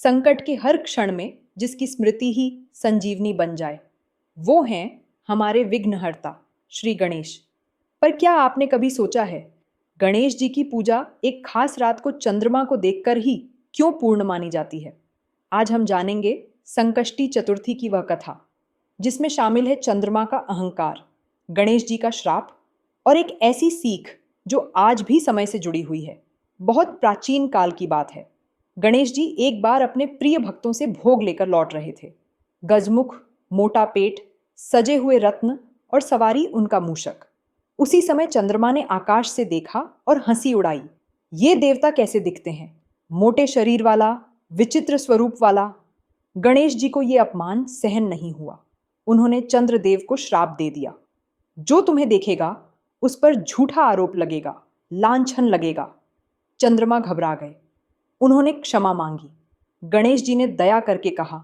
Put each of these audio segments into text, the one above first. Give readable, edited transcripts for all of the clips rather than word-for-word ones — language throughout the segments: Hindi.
संकट के हर क्षण में जिसकी स्मृति ही संजीवनी बन जाए। वो हैं हमारे विघ्नहर्ता श्री गणेश। पर क्या आपने कभी सोचा है, गणेश जी की पूजा एक खास रात को चंद्रमा को देखकर ही क्यों पूर्ण मानी जाती है? आज हम जानेंगे संकष्टी चतुर्थी की वह कथा, जिसमें शामिल है चंद्रमा का अहंकार, गणेश जी का श्राप और एक ऐसी सीख जो आज भी समय से जुड़ी हुई है। बहुत प्राचीन काल की बात है। गणेश जी एक बार अपने प्रिय भक्तों से भोग लेकर लौट रहे थे। गजमुख, मोटा पेट, सजे हुए रत्न और सवारी उनका मूषक। उसी समय चंद्रमा ने आकाश से देखा और हंसी उड़ाई। ये देवता कैसे दिखते हैं, मोटे शरीर वाला, विचित्र स्वरूप वाला। गणेश जी को यह अपमान सहन नहीं हुआ। उन्होंने चंद्रदेव को श्राप दे दिया, जो तुम्हें देखेगा उस पर झूठा आरोप लगेगा, लांछन लगेगा। चंद्रमा घबरा गए। उन्होंने क्षमा मांगी। गणेश जी ने दया करके कहा,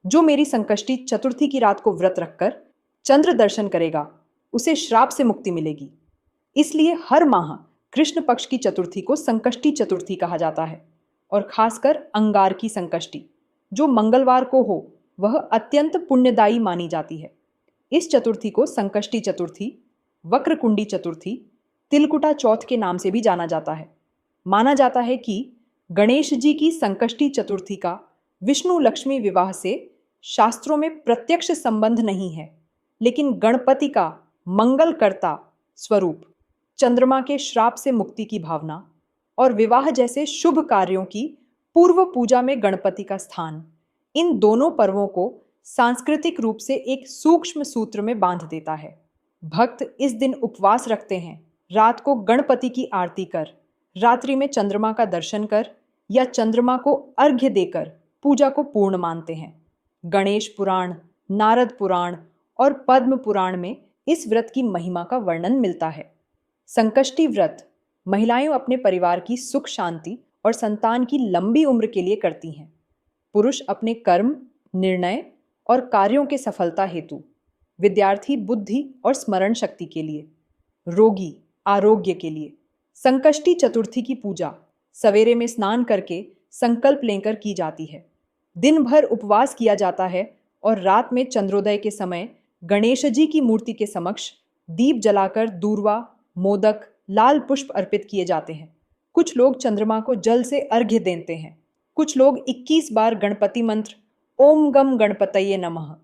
जो मेरी संकष्टी चतुर्थी की रात को व्रत रखकर चंद्र दर्शन करेगा उसे श्राप से मुक्ति मिलेगी। इसलिए हर माह कृष्ण पक्ष की चतुर्थी को संकष्टी चतुर्थी कहा जाता है, और खासकर अंगार की संकष्टी जो मंगलवार को हो वह अत्यंत पुण्यदायी मानी जाती है। इस चतुर्थी को संकष्टी चतुर्थी, वक्रकुंडी चतुर्थी, तिलकुटा चौथ के नाम से भी जाना जाता है। माना जाता है कि गणेश जी की संकष्टी चतुर्थी का विष्णु लक्ष्मी विवाह से शास्त्रों में प्रत्यक्ष संबंध नहीं है, लेकिन गणपति का मंगलकर्ता स्वरूप, चंद्रमा के श्राप से मुक्ति की भावना और विवाह जैसे शुभ कार्यों की पूर्व पूजा में गणपति का स्थान, इन दोनों पर्वों को सांस्कृतिक रूप से एक सूक्ष्म सूत्र में बांध देता है। भक्त इस दिन उपवास रखते हैं, रात को गणपति की आरती कर, रात्रि में चंद्रमा का दर्शन कर या चंद्रमा को अर्घ्य देकर पूजा को पूर्ण मानते हैं। गणेश पुराण, नारद पुराण और पद्म पुराण में इस व्रत की महिमा का वर्णन मिलता है। संकष्टी व्रत महिलाएं अपने परिवार की सुख शांति और संतान की लंबी उम्र के लिए करती हैं। पुरुष अपने कर्म, निर्णय और कार्यों के सफलता हेतु, विद्यार्थी बुद्धि और स्मरण शक्ति के लिए, रोगी आरोग्य के लिए। संकष्टी चतुर्थी की पूजा सवेरे में स्नान करके संकल्प लेकर की जाती है। दिन भर उपवास किया जाता है और रात में चंद्रोदय के समय गणेश जी की मूर्ति के समक्ष दीप जलाकर दूर्वा, मोदक, लाल पुष्प अर्पित किए जाते हैं। कुछ लोग चंद्रमा को जल से अर्घ्य देते हैं। कुछ लोग 21 बार गणपति मंत्र ओम गम गणपतये नमः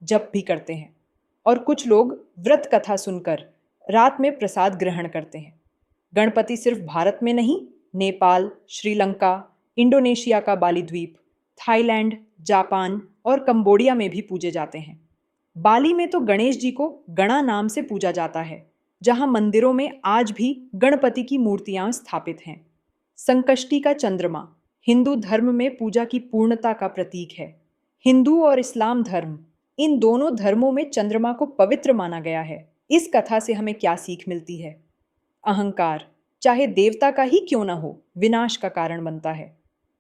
जप भी करते हैं, और कुछ लोग व्रत कथा सुनकर रात में प्रसाद ग्रहण करते हैं। गणपति सिर्फ भारत में नहीं, नेपाल, श्रीलंका, इंडोनेशिया का बाली द्वीप, थाईलैंड, जापान और कंबोडिया में भी पूजे जाते हैं। बाली में तो गणेश जी को गणा नाम से पूजा जाता है, जहां मंदिरों में आज भी गणपति की मूर्तियां स्थापित हैं। संकष्टी का चंद्रमा हिंदू धर्म में पूजा की पूर्णता का प्रतीक है। हिंदू और इस्लाम धर्म, इन दोनों धर्मों में चंद्रमा को पवित्र माना गया है। इस कथा से हमें क्या सीख मिलती है? अहंकार, चाहे देवता का ही क्यों न हो, विनाश का कारण बनता है।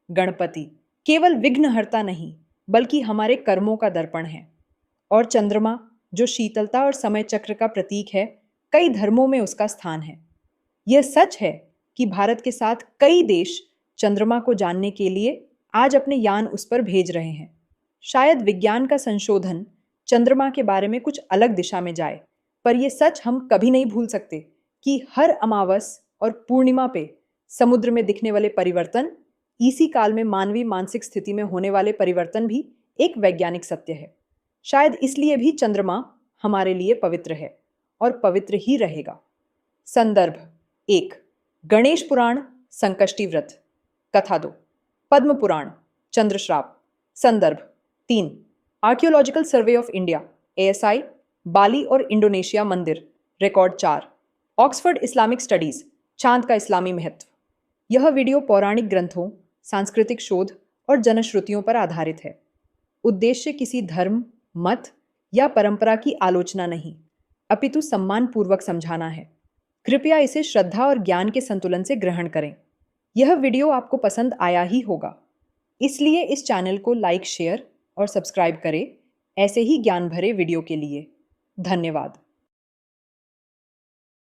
गणपति केवल विघ्नहर्ता नहीं, बल्कि हमारे कर्मों का दर्पण है। और चंद्रमा, जो शीतलता और समय चक्र का प्रतीक है, कई धर्मों में उसका स्थान है। यह सच है कि भारत के साथ कई देश चंद्रमा को जानने के लिए आज अपने यान उस पर भेज रहे हैं। शायद विज्ञान का संशोधन चंद्रमा के बारे में कुछ अलग दिशा में जाए, पर यह सच हम कभी नहीं भूल सकते कि हर अमावस और पूर्णिमा पे समुद्र में दिखने वाले परिवर्तन, इसी काल में मानवीय मानसिक स्थिति में होने वाले परिवर्तन भी एक वैज्ञानिक सत्य है। शायद इसलिए भी चंद्रमा हमारे लिए पवित्र है और पवित्र ही रहेगा। संदर्भ 1, गणेश पुराण संकष्टी व्रत। कथा 2, पद्म पुराण चंद्रश्राप। संदर्भ 3, archaeological survey of India ASI, बाली और इंडोनेशिया मंदिर। रिकॉर्ड 4, ऑक्सफोर्ड इस्लामिक स्टडीज, चांद का इस्लामी महत्व। यह वीडियो पौराणिक ग्रंथों, सांस्कृतिक शोध और जनश्रुतियों पर आधारित है। उद्देश्य किसी धर्म, मत या परंपरा की आलोचना नहीं, अपितु सम्मानपूर्वक समझाना है। कृपया इसे श्रद्धा और ज्ञान के संतुलन से ग्रहण करें। यह वीडियो आपको पसंद आया ही होगा, इसलिए इस चैनल को लाइक, शेयर और सब्सक्राइब करें ऐसे ही ज्ञान भरे वीडियो के लिए। धन्यवाद।